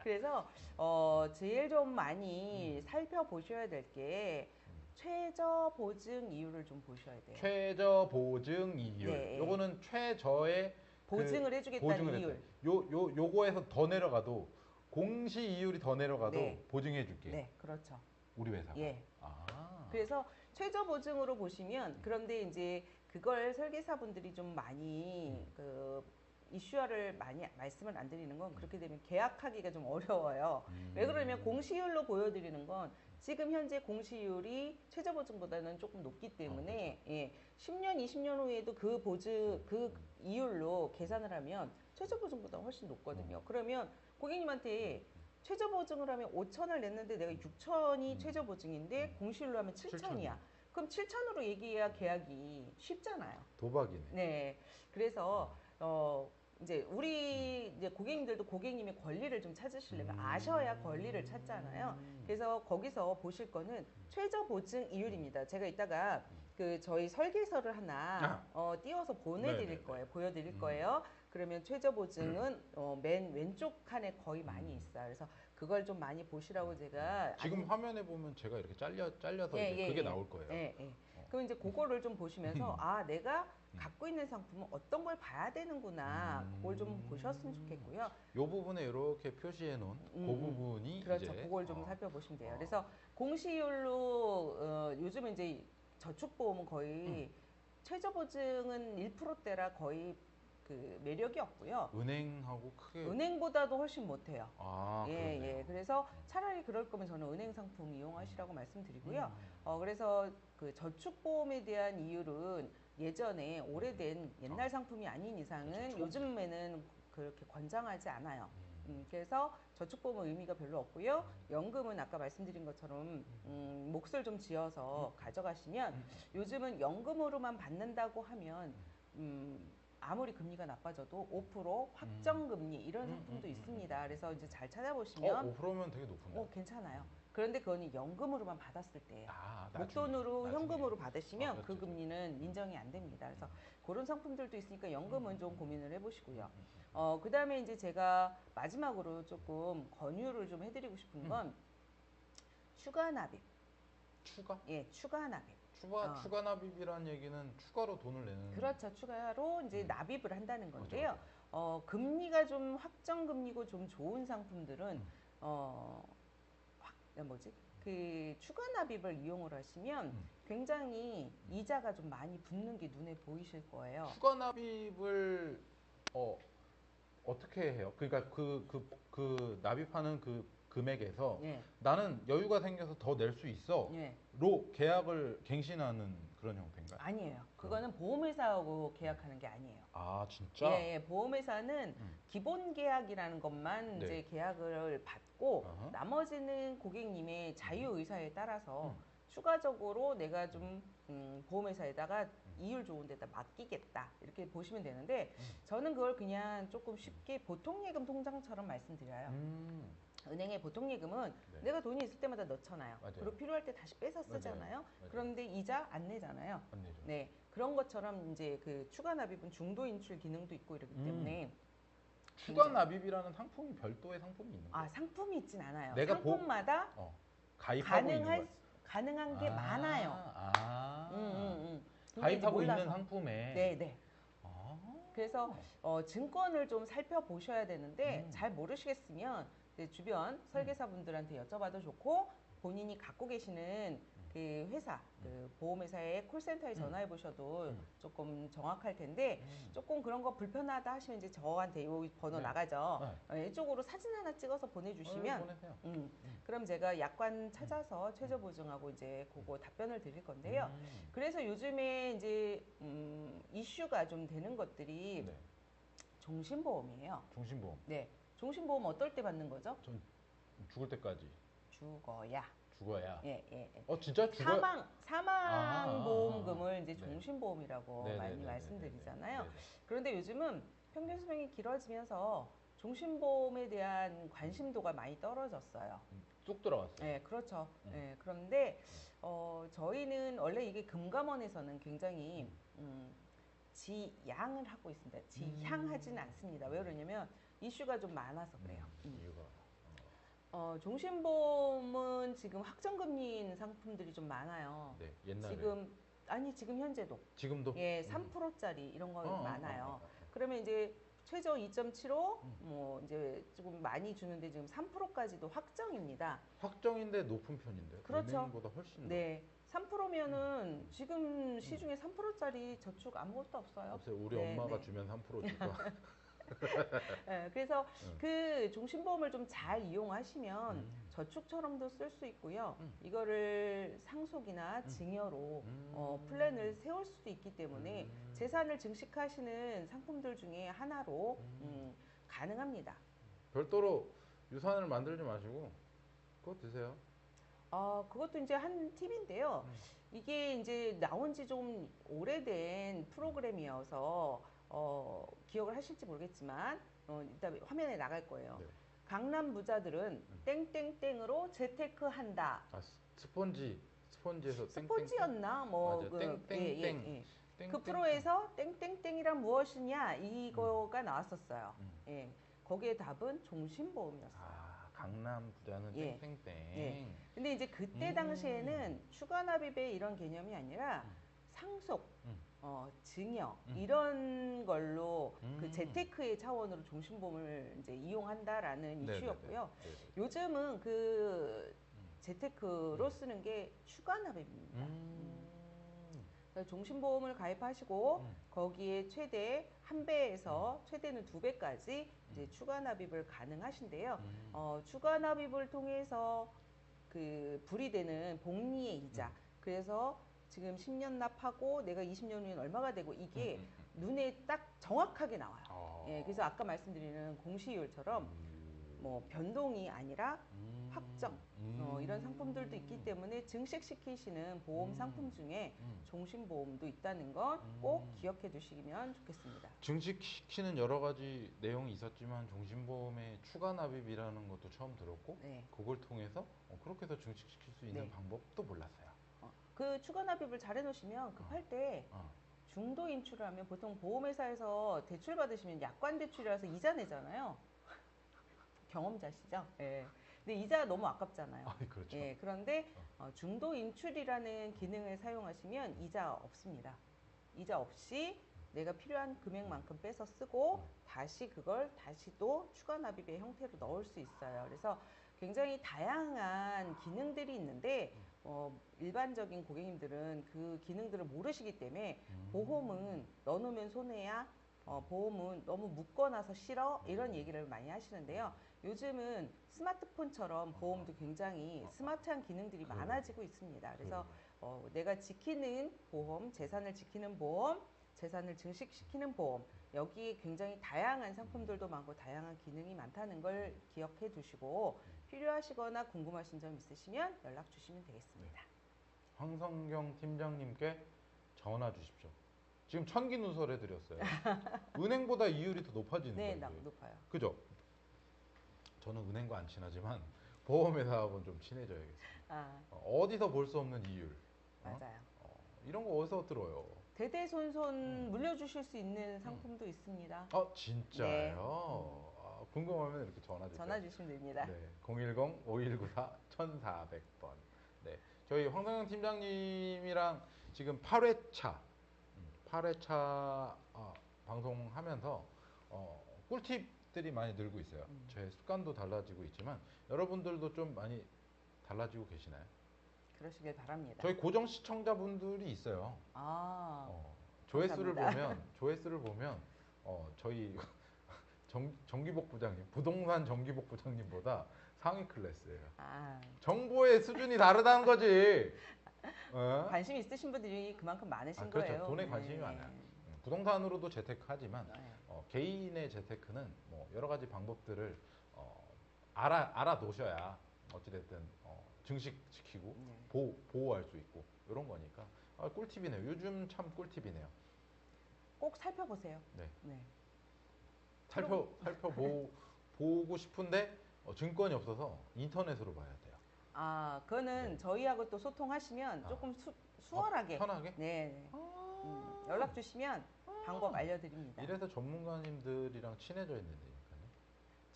그래서 제일 좀 많이 살펴보셔야 될 게 최저 보증 이율을 좀 보셔야 돼요. 최저 보증 이율. 네. 요거는 최저의 보증을 해주겠다는 이율. 요거에서 더 내려가도 공시 이율이 더 내려가도 네. 보증해 줄게. 네, 그렇죠. 우리 회사가. 예. 아. 그래서 최저 보증으로 보시면 그런데 이제 그걸 설계사분들이 좀 많이 그 이슈화를 많이 말씀을 안 드리는 건 그렇게 되면 계약하기가 좀 어려워요. 왜 그러면 공시율로 보여드리는 건 지금 현재 공시율이 최저 보증보다는 조금 높기 때문에 예, 10년, 20년 후에도 그 보증 그 이율로 계산을 하면 최저 보증보다 훨씬 높거든요. 그러면 고객님한테 최저 보증을 하면 5천을 냈는데 내가 6천이 최저 보증인데 공시율로 하면 7천이야. 그럼 7천으로 얘기해야 계약이 쉽잖아요. 도박이네. 네. 그래서 이제 우리 이제 고객님들도 고객님의 권리를 좀 찾으시려면 아셔야 권리를 찾잖아요. 그래서 거기서 보실 거는 최저 보증 이율입니다. 제가 이따가 그 저희 설계서를 하나 띄워서 보내드릴 거예요. 보여드릴 거예요. 그러면 최저 보증은 맨 왼쪽 칸에 거의 많이 있어요. 그래서 그걸 좀 많이 보시라고 제가 지금 화면에 보면 제가 이렇게 잘려서 이제 그게 나올 거예요. 그럼 이제 그거를 좀 보시면서 내가 갖고 있는 상품은 어떤 걸 봐야 되는구나. 그걸 좀 보셨으면 좋겠고요. 이 부분에 이렇게 표시해 놓은 그 부분이 그렇죠. 이제 그걸 좀 살펴보시면 돼요. 그래서 공시율로 요즘 이제 저축보험은 거의 최저 보증은 1%대라 거의 그 매력이 없고요. 은행하고 크게 은행보다도 훨씬 못해요. 그러네요. 그래서 차라리 그럴 거면 저는 은행 상품 이용하시라고 말씀드리고요. 그래서 그 저축보험에 대한 이율은 예전에 오래된 옛날 상품이 아닌 이상은 그렇죠. 요즘에는 그렇게 권장하지 않아요. 그래서 저축보험은 의미가 별로 없고요. 연금은 아까 말씀드린 것처럼 몫을 좀 지어서 가져가시면 요즘은 연금으로만 받는다고 하면 아무리 금리가 나빠져도 5% 확정금리 이런 상품도 있습니다. 그래서 이제 잘 찾아보시면 5%면 되게 높은데. 괜찮아요. 그런데 그건 연금으로만 받았을 때예요. 나중에. 목돈으로 현금으로 받으시면 그 그렇죠. 금리는 인정이 안 됩니다. 그래서 그런 상품들도 있으니까 연금은 좀 고민을 해보시고요. 그 다음에 이제 제가 마지막으로 조금 권유를 좀 해드리고 싶은 건 추가 납입. 추가? 예, 추가 납입. 추가 납입이라는 얘기는 추가로 돈을 내는. 그렇죠. 추가로 이제 납입을 한다는 건데요. 금리가 좀 확정 금리고 좀 좋은 상품들은 그 추가 납입을 이용을 하시면 굉장히 이자가 좀 많이 붙는 게 눈에 보이실 거예요. 추가 납입을 어떻게 해요? 그러니까 그 납입하는 그 금액에서 나는 여유가 생겨서 더 낼 수 있어. 로 계약을 갱신하는 그런 형태인가요? 아니에요. 그거는 보험회사하고 계약하는 게 아니에요. 진짜? 예, 보험회사는 기본 계약이라는 것만 이제 계약을 받고 나머지는 고객님의 자유 의사에 따라서 추가적으로 내가 좀 보험회사에다가 이율 좋은 데다 맡기겠다 이렇게 보시면 되는데 저는 그걸 그냥 조금 쉽게 보통 예금 통장처럼 말씀드려요. 은행의 보통 예금은 네. 내가 돈이 있을 때마다 넣잖아요. 맞아요. 그리고 필요할 때 다시 빼서 쓰잖아요. 맞아요. 그런데 이자 안 내잖아요. 안 내죠. 네, 그런 것처럼 이제 그 추가 납입은 중도 인출 기능도 있고 이러기 때문에 추가 납입이라는 상품이 별도의 상품이 있는 거예요. 상품이 있진 않아요. 내가 상품마다 가입하고 있는 거예요. 가능한 게 많아요. 가입하고 있는 몰라서. 상품에. 네. 그래서 증권을 좀 살펴보셔야 되는데 잘 모르시겠으면 이제 주변 설계사분들한테 여쭤봐도 좋고 본인이 갖고 계시는 그 회사, 그 보험회사의 콜센터에 전화해 보셔도 조금 정확할 텐데 조금 그런 거 불편하다 하시면 이제 저한테 이 번호 네. 나가죠. 이쪽으로 사진 하나 찍어서 보내주시면 보내세요. 그럼 제가 약관 찾아서 최저 보증하고 이제 그거 답변을 드릴 건데요. 그래서 요즘에 이제 이슈가 좀 되는 것들이 네. 종신보험이에요. 종신보험. 네, 종신보험 어떨 때 받는 거죠? 전 죽을 때까지 죽어야. 죽어야. 예. 진짜 죽어야. 사망 보험금을 이제 네. 종신보험이라고 네, 많이 네, 네, 말씀드리잖아요. 네, 네. 그런데 요즘은 평균 수명이 길어지면서 종신보험에 대한 관심도가 많이 떨어졌어요. 뚝 들어갔어요. 네, 그렇죠. 네, 그런데 저희는 원래 이게 금감원에서는 굉장히 지양을 하고 있습니다. 지향하진 않습니다. 왜 그러냐면 이슈가 좀 많아서 그래요. 이유가 종신보험은 지금 확정금리인 상품들이 좀 많아요. 네, 옛날에 지금 현재도 지금도 예, 3%짜리 이런 거 많아요. 어. 그러면 이제 최저 2.75, 뭐 이제 조금 많이 주는데 지금 3%까지도 확정입니다. 확정인데 높은 편인데 그렇죠. 은행보다 훨씬 네, 3%면은 지금 시중에 3%짜리 저축 아무것도 없어요. 없어요. 우리 네, 엄마가 네. 주면 3% 주고. 네, 그래서 그 종신보험을 좀 잘 이용하시면 저축처럼도 쓸 수 있고요. 이거를 상속이나 증여로 플랜을 세울 수도 있기 때문에 재산을 증식하시는 상품들 중에 하나로 가능합니다. 별도로 유산을 만들지 마시고 그거 드세요. 그것도 이제 한 팁인데요. 이게 이제 나온 지 좀 오래된 프로그램이어서 기억을 하실지 모르겠지만 이따 화면에 나갈 거예요. 네. 강남 부자들은 땡땡땡으로 재테크한다. 스폰지에서 스폰지였나? 뭐 맞아. 그 땡땡땡. 그 프로에서 땡땡땡이란 무엇이냐 이거가 나왔었어요. 예. 거기에 답은 종신보험이었어요. 강남 부자는 예. 땡땡땡. 예. 근데 이제 그때 당시에는 추가 납입의 이런 개념이 아니라 상속, 증여 이런 걸로 그 재테크의 차원으로 종신보험을 이제 이용한다라는 네네네. 이슈였고요. 네네. 요즘은 그 재테크로 쓰는 게 추가 납입입니다. 그래서 종신보험을 가입하시고 거기에 최대 1배에서 최대는 2배까지 이제 추가 납입을 가능하신데요. 추가 납입을 통해서 그 불이되는 복리의 이자. 그래서 지금 10년 납하고 내가 20년 후엔 얼마가 되고 이게 눈에 딱 정확하게 나와요. 예, 그래서 아까 말씀드리는 공시율처럼 뭐 변동이 아니라 확정 이런 상품들도 있기 때문에 증식시키시는 보험 상품 중에 종신보험도 있다는 건 꼭 기억해 두시면 좋겠습니다. 증식시키는 여러 가지 내용이 있었지만 종신보험의 추가 납입이라는 것도 처음 들었고 네. 그걸 통해서 그렇게 해서 증식시킬 수 있는 네. 방법도 몰랐어요. 그 추가 납입을 잘 해놓으시면 급할 때 중도 인출을 하면 보통 보험회사에서 대출 받으시면 약관 대출이라서 이자 내잖아요. 경험자시죠? 예. 근데 이자가 너무 아깝잖아요. 그렇죠. 예. 그런데 중도 인출이라는 기능을 사용하시면 이자 없습니다. 이자 없이 내가 필요한 금액만큼 빼서 쓰고 다시 그걸 다시 또 추가 납입의 형태로 넣을 수 있어요. 그래서 굉장히 다양한 기능들이 있는데 일반적인 고객님들은 그 기능들을 모르시기 때문에 보험은 넣어놓으면 손해야, 보험은 너무 묶어놔서 싫어 이런 얘기를 많이 하시는데요. 요즘은 스마트폰처럼 보험도 굉장히 스마트한 기능들이 많아지고 있습니다. 그래서 내가 지키는 보험, 재산을 지키는 보험, 재산을 증식시키는 보험, 여기에 굉장히 다양한 상품들도 많고 다양한 기능이 많다는 걸 기억해 두시고 필요하시거나 궁금하신 점 있으시면 연락 주시면 되겠습니다. 황성경 팀장님께 전화 주십시오. 지금 천기 누설해 드렸어요. 은행보다 이율이 더 높아지는 네, 거예요. 높아요. 그죠? 저는 은행과 안 친하지만 보험회사하고는 좀 친해져야겠어요. 아, 어디서 볼 수 없는 이율. 맞아요. 이런 거 어디서 들어요? 대대손손 물려주실 수 있는 상품도 있습니다. 진짜요? 네. 궁금하면 이렇게 전화 주세요. 전화 주시면 됩니다. 네, 010-5194-1400번. 네, 저희 황성영 팀장님이랑 지금 8회차, 8회차 방송하면서 꿀팁들이 많이 늘고 있어요. 제 습관도 달라지고 있지만 여러분들도 좀 많이 달라지고 계시나요? 그러시길 바랍니다. 저희 고정 시청자분들이 있어요. 아, 조회수를 감사합니다. 보면 저희 정기복 부장님, 부동산 정기복 부장님보다 상위 클래스예요. 아, 정보의 수준이 다르다는 거지. 관심 있으신 분들이 그만큼 많으신 그렇죠. 거예요. 돈에 관심이 많아요. 부동산으로도 재테크하지만 네. 개인의 재테크는 뭐 여러 가지 방법들을 알아놓으셔야 어찌됐든 증식시키고 네. 보호할 수 있고 이런 거니까 꿀팁이네요. 요즘 참 꿀팁이네요. 꼭 살펴보세요. 네. 네. 보고 싶은데 증권이 없어서 인터넷으로 봐야 돼요. 그거는 네. 저희하고 또 소통하시면 조금 수월하게. 편하게? 네. 연락 주시면 방법 알려드립니다. 이래서 전문가님들이랑 친해져 있는데요.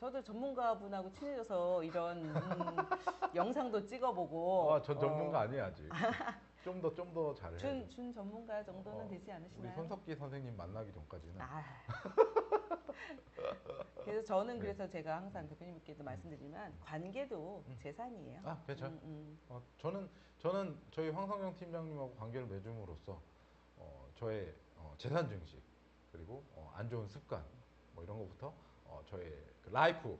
저도 전문가분하고 친해져서 이런 영상도 찍어보고. 전 전문가 아니에요 아직. 좀 더 잘해요. 준 전문가 정도는 되지 우리 않으시나요? 손석기 선생님 만나기 전까지는. 그래서 저는 네. 그래서 제가 항상 대표님께도 말씀드리지만 관계도 재산이에요. 그렇죠. 저는 저희 황성영 팀장님하고 관계를 맺음으로써 저의 재산 증식 그리고 안 좋은 습관 뭐 이런 것부터 저의 그 라이프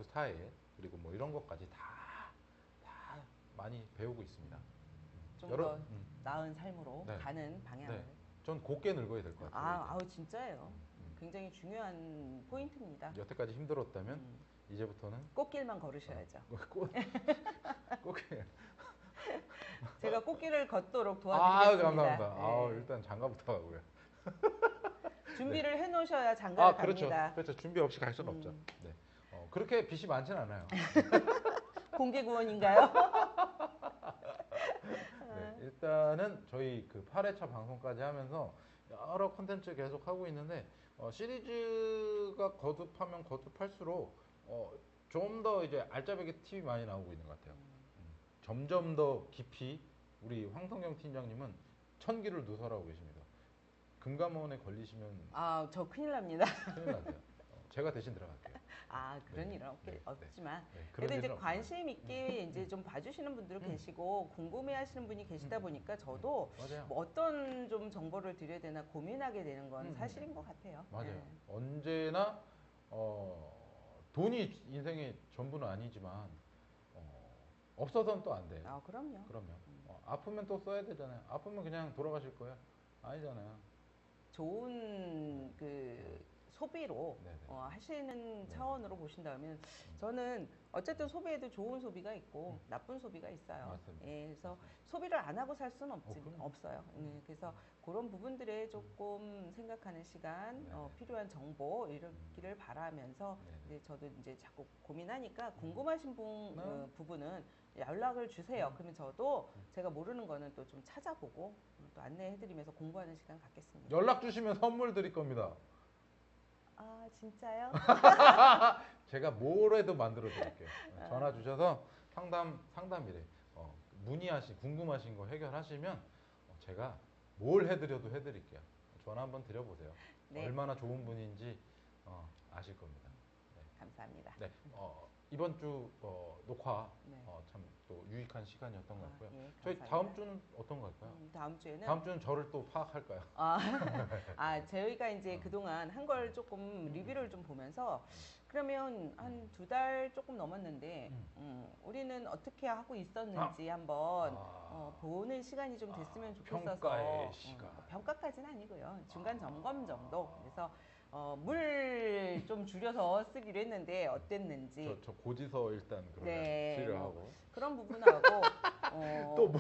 스타일 그리고 뭐 이런 것까지 다 많이 배우고 있습니다. 좀 더 나은 삶으로 네. 가는 방향을. 네. 전 곱게 늙어야 될 것 같아요. 진짜예요. 굉장히 중요한 포인트입니다. 여태까지 힘들었다면 이제부터는 꽃길만 걸으셔야죠. 꼭 제가 꽃길을 걷도록 도와드리겠습니다. 감사합니다. 네. 일단 장가부터 하고요. 준비를 해놓으셔야 장가를 그렇죠. 갑니다. 그렇죠. 준비 없이 갈 수는 없죠. 네. 그렇게 빚이 많진 않아요. 공개 구원인가요? 네, 일단은 저희 그 8회차 방송까지 하면서 여러 콘텐츠 계속 하고 있는데 시리즈가 거듭하면 거듭할수록 좀 더 이제 알짜배기 팁이 많이 나오고 있는 것 같아요. 점점 더 깊이 우리 황성경 팀장님은 천기를 누설하고 계십니다. 금감원에 걸리시면 저 큰일 납니다. 큰일 나세요. 제가 대신 들어갈게요. 그런 네, 일은 네, 없지만. 네, 그런 그래도 이제 일은 관심 있게 이제 좀 봐주시는 분들도 계시고 궁금해하시는 분이 계시다 보니까 저도 맞아요. 뭐 어떤 좀 정보를 드려야 되나 고민하게 되는 건 사실인 것 같아요. 맞아요. 네. 언제나 돈이 인생의 전부는 아니지만 없어서는 또 안 돼요. 그럼요. 아프면 또 써야 되잖아요. 아프면 그냥 돌아가실 거예요? 아니잖아요. 좋은 소비로 네네. 하시는 차원으로 보신다면 저는 어쨌든 소비에도 좋은 소비가 있고 나쁜 소비가 있어요. 맞습니다. 그래서 소비를 안 하고 살 수는 그럼요. 없어요. 그래서 그런 부분들에 조금 생각하는 시간, 네네. 필요한 정보 이렇기를 바라면서 네네. 이제 저도 이제 자꾸 고민하니까 궁금하신 부분은 연락을 주세요. 그러면 저도 제가 모르는 거는 또 좀 찾아보고 또 안내해드리면서 공부하는 시간 갖겠습니다. 연락 주시면 선물 드릴 겁니다. 진짜요? 제가 뭐라도 만들어 드릴게요. 전화 주셔서 상담이래. 궁금하신 거 해결하시면 제가 뭘 해드려도 해드릴게요. 전화 한번 드려보세요. 네. 얼마나 좋은 분인지 아실 겁니다. 감사합니다. 네, 이번 주 녹화 네. 참 또 유익한 시간이었던 것 같고요. 예, 저희 감사합니다. 다음 주는 어떤 거 할까요? 다음 주에는 다음 주는 저를 또 파악할까요? 저희가 이제 그동안 한 걸 조금 리뷰를 좀 보면서 그러면 한 2달 조금 넘었는데 우리는 어떻게 하고 있었는지 한번 보는 시간이 좀 됐으면 좋겠어서 평가의 시간. 평가까지는 아니고요. 중간 점검 정도. 그래서 물 좀 줄여서 쓰기로 했는데 어땠는지 저 고지서 일단 그러면 네, 필요하고 그런 부분하고 또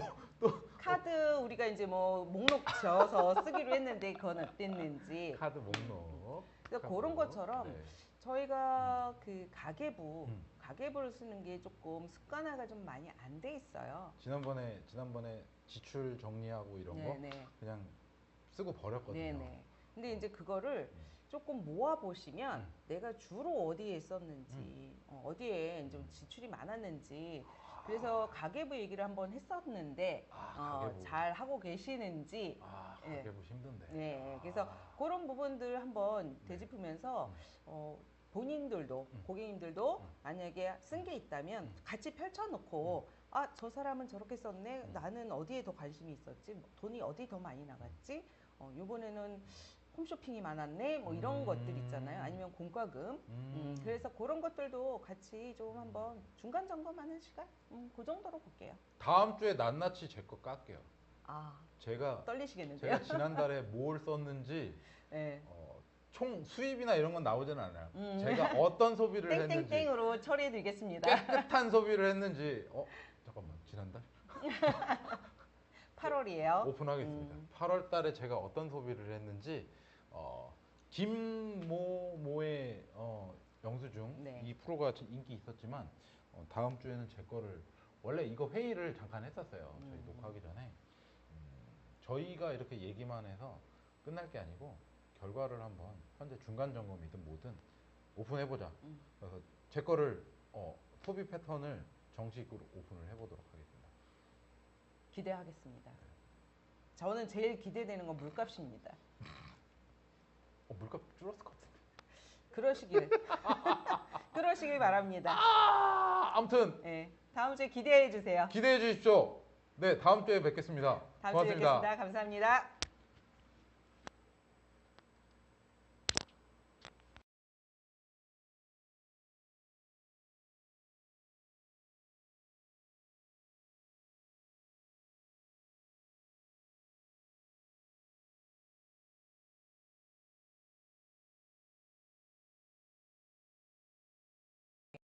카드 우리가 이제 뭐 목록 지어서 쓰기로 했는데 그건 어땠는지 카드 목록. 그래서 카드 그런 목록. 것처럼 네. 저희가 그 가계부, 음. 가계부를 쓰는 게 조금 습관화가 좀 많이 안 돼 있어요. 지난번에 지출 정리하고 이런 거 네네. 그냥 쓰고 버렸거든요. 네네. 근데 이제 그거를 조금 모아 보시면 내가 주로 어디에 썼는지, 어디에 이제 지출이 많았는지, 그래서 가계부 얘기를 한번 했었는데 가계부. 잘 하고 계시는지. 예. 가계부 힘든데. 네, 그래서 그런 부분들 한번 네. 되짚으면서 본인들도 고객님들도 만약에 쓴 게 있다면 같이 펼쳐놓고 저 사람은 저렇게 썼네, 나는 어디에 더 관심이 있었지, 뭐 돈이 어디 더 많이 나갔지, 요번에는 홈쇼핑이 많았네, 뭐 이런 것들 있잖아요. 아니면 공과금. 그래서 그런 것들도 같이 좀 한번 중간 점검하는 시간, 그 정도로 볼게요. 다음 주에 낱낱이 제 거 깎게요. 제가 떨리시겠는데요? 지난달에 뭘 썼는지 네. 총 수입이나 이런 건 나오지는 않아요. 제가 어떤 소비를 했는지, 땡땡땡으로 처리해드리겠습니다. 깨끗한 소비를 했는지. 잠깐만, 지난달 8월이에요. 오픈하겠습니다. 8월 달에 제가 어떤 소비를 했는지 김모모의 영수증 네. 이 프로가 인기 있었지만 다음 주에는 제 거를, 원래 이거 회의를 잠깐 했었어요. 저희 녹화하기 전에. 저희가 이렇게 얘기만 해서 끝날 게 아니고 결과를 한번 현재 중간 점검이든 뭐든 오픈해보자. 그래서 제 거를 소비 패턴을 정식으로 오픈을 해보도록 하겠습니다. 기대하겠습니다. 저는 제일 기대되는 건 물값입니다. 물값 줄었을 것 같은데. 그러시길 바랍니다. 아무튼 네, 다음 주에 기대해 주세요. 기대해 주십시오. 네, 다음 주에 뵙겠습니다. 다음 주에 고맙습니다. 뵙겠습니다. 감사합니다.